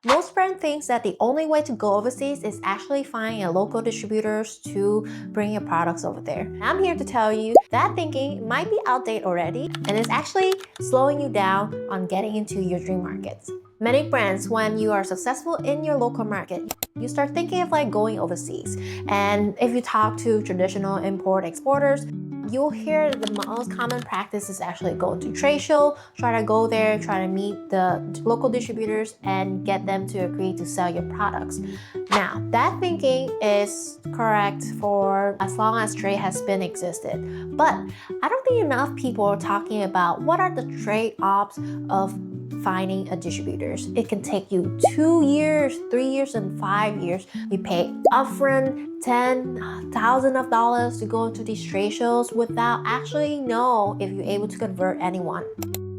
Most brands think that the only way to go overseas is actually finding a local distributors to bring your products over there. I'm here to tell you that thinking might be outdated already and it's actually slowing you down on getting into your dream markets. Many brands, when you are successful in your local market, you start thinking of going overseas. And if you talk to traditional import-exporters, you'll hear the most common practice is actually go to trade show, try to go there, try to meet the local distributors and get them to agree to sell your products. Now, that thinking is correct for as long as trade has been existed. But I don't think enough people are talking about what are the trade-offs of finding a distributors. It can take you 2 years, 3 years, and 5 years. You pay upfront $10,000 to go into these trade shows without actually know if you're able to convert anyone.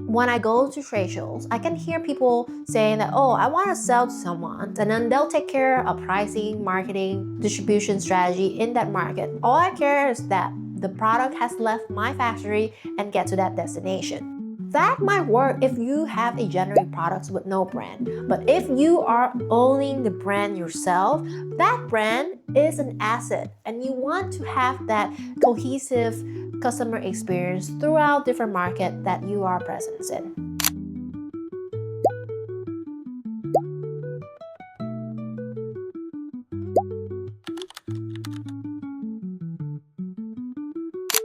When I go to trade shows, I can hear people saying that, oh, I want to sell to someone, and then they'll take care of pricing, marketing, distribution strategy in that market. All I care is that the product has left my factory and get to that destination. That might work if you have a generic products with no brand. But if you are owning the brand yourself, that brand is an asset and you want to have that cohesive customer experience throughout different markets that you are present in.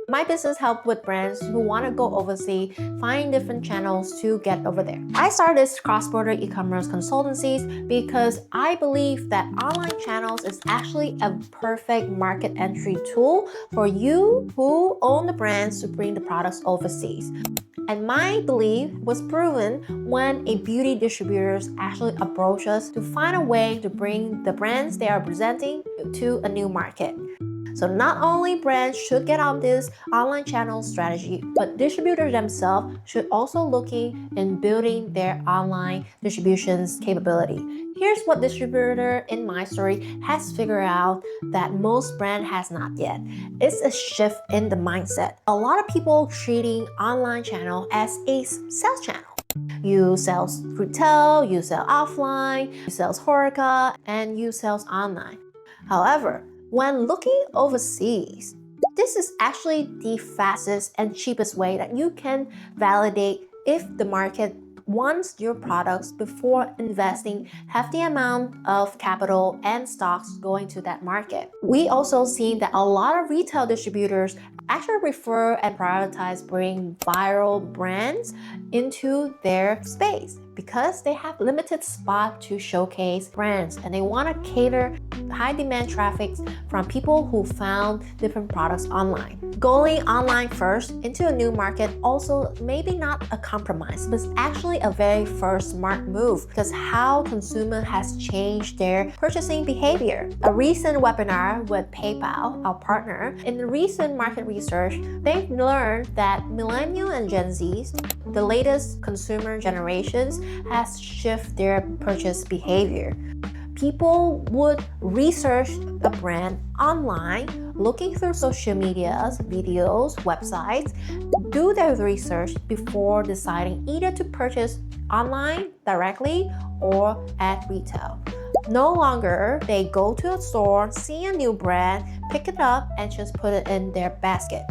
My business helps with brands who want to go overseas, find different channels to get over there. I started this cross-border e-commerce consultancies because I believe that online channels is actually a perfect market entry tool for you who own the brands to bring the products overseas. And my belief was proven when a beauty distributors actually approached us to find a way to bring the brands they are presenting to a new market. So not only brands should get on this online channel strategy, but distributors themselves should also looking in building their online distributions capability. Here's what distributor in my story has figured out that most brand has not yet. It's a shift in the mindset. A lot of people treating online channel as a sales channel. You sell retail, you sell offline, you sell HoReCa, and you sell online. However, when looking overseas, this is actually the fastest and cheapest way that you can validate if the market wants your products before investing hefty amount of capital and stocks going to that market. We also see that a lot of retail distributors actually prefer and prioritize bringing viral brands into their space because they have limited spot to showcase brands and they want to cater high demand traffic from people who found different products online. Going online first into a new market also maybe not a compromise, but it's actually a very first smart move because how consumer has changed their purchasing behavior. A recent webinar with PayPal, our partner, in the recent market research, they've learned that Millennial and Gen Zs, the latest consumer generations, has shifted their purchase behavior. People would research a brand online, looking through social medias, videos, websites, do their research before deciding either to purchase online directly or at retail. No longer they go to a store, see a new brand, pick it up, and just put it in their basket.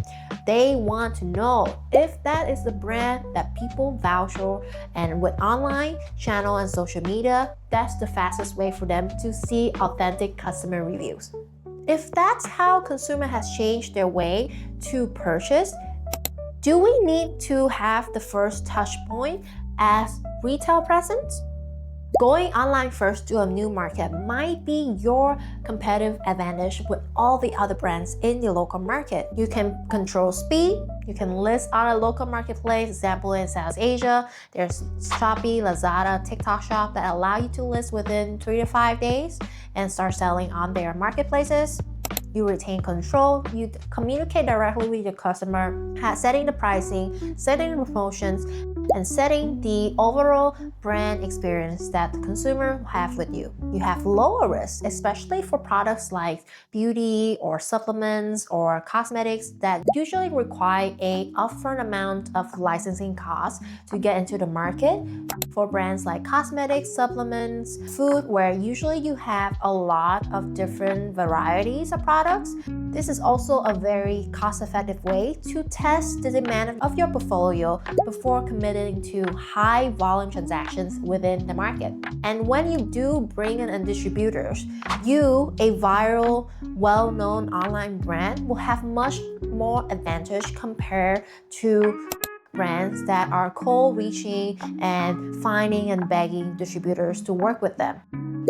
They want to know if that is the brand that people vouch for, and with online channel and social media, that's the fastest way for them to see authentic customer reviews. If that's how consumer has changed their way to purchase, do we need to have the first touch point as retail presence? Going online first to a new market might be your competitive advantage with all the other brands in the local market. You can control speed, you can list on a local marketplace. Example in South Asia, there's Shopee, Lazada, TikTok Shop that allow you to list within 3 to 5 days and start selling on their marketplaces. You retain control, you communicate directly with your customer, setting the pricing, setting the promotions, and setting the overall brand experience that the consumer will have with you. You have lower risk, especially for products like beauty or supplements or cosmetics that usually require a upfront amount of licensing costs to get into the market. For brands like cosmetics, supplements, food, where usually you have a lot of different varieties of products, this is also a very cost-effective way to test the demand of your portfolio before committing to high volume transactions within the market. And when you do bring in distributors, you, a viral, well-known online brand, will have much more advantage compared to brands that are cold reaching and finding and begging distributors to work with them.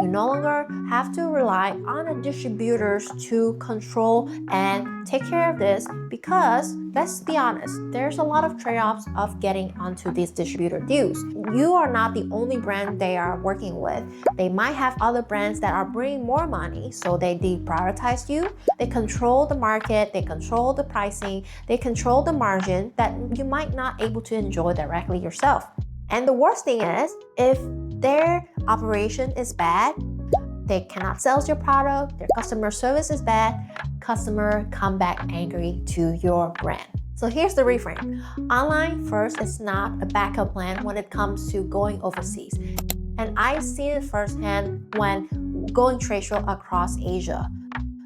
You no longer have to rely on the distributors to control and take care of this because, let's be honest, there's a lot of trade-offs of getting onto these distributor deals. You are not the only brand they are working with. They might have other brands that are bringing more money, so they deprioritize you. They control the market, they control the pricing, they control the margin that you might not able to enjoy directly yourself. And the worst thing is, if their operation is bad, they cannot sell your product, their customer service is bad, customer come back angry to your brand. So here's the reframe. Online first is not a backup plan when it comes to going overseas. And I've seen it firsthand when going trade show across Asia.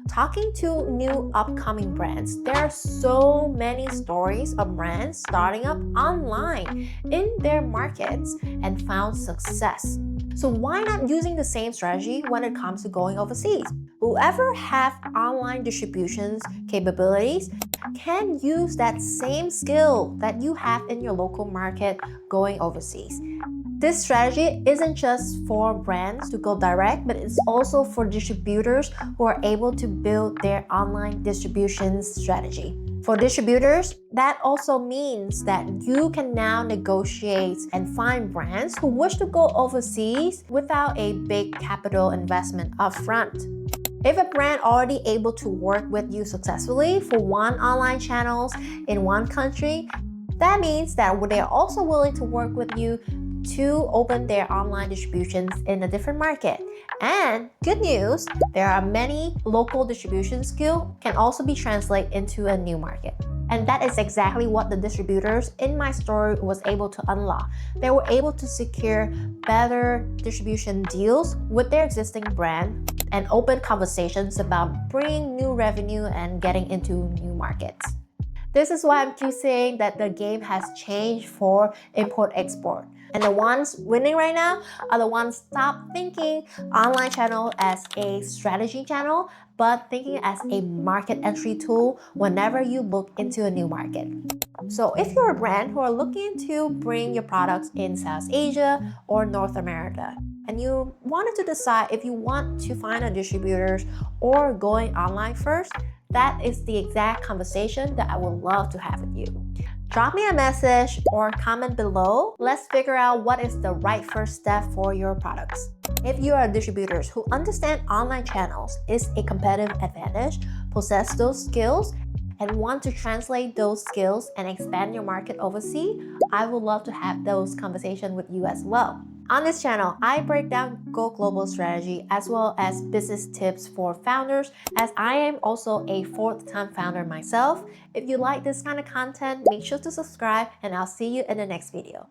Talking to new upcoming brands, there are so many stories of brands starting up online in their markets and found success. So why not using the same strategy when it comes to going overseas? Whoever have online distributions capabilities can use that same skill that you have in your local market going overseas. This strategy isn't just for brands to go direct, but it's also for distributors who are able to build their online distribution strategy. For distributors, that also means that you can now negotiate and find brands who wish to go overseas without a big capital investment upfront. If a brand already able to work with you successfully for one online channels in one country, that means that they are also willing to work with you to open their online distributions in a different market. And good news, there are many local distribution skills can also be translated into a new market. And that is exactly what the distributors in my story was able to unlock. They were able to secure better distribution deals with their existing brand and open conversations about bringing new revenue and getting into new markets. This is why I'm keep saying that the game has changed for import-export. And the ones winning right now are the ones stop thinking online channel as a strategy channel, but thinking as a market entry tool whenever you look into a new market. So if you're a brand who are looking to bring your products in South Asia or North America, and you wanted to decide if you want to find a distributors or going online first, that is the exact conversation that I would love to have with you. Drop me a message or comment below. Let's figure out what is the right first step for your products. If you are distributors who understand online channels is a competitive advantage, possess those skills, and want to translate those skills and expand your market overseas, I would love to have those conversations with you as well. On this channel, I break down Go Global strategy as well as business tips for founders, as I am also a fourth-time founder myself. If you like this kind of content, make sure to subscribe and I'll see you in the next video.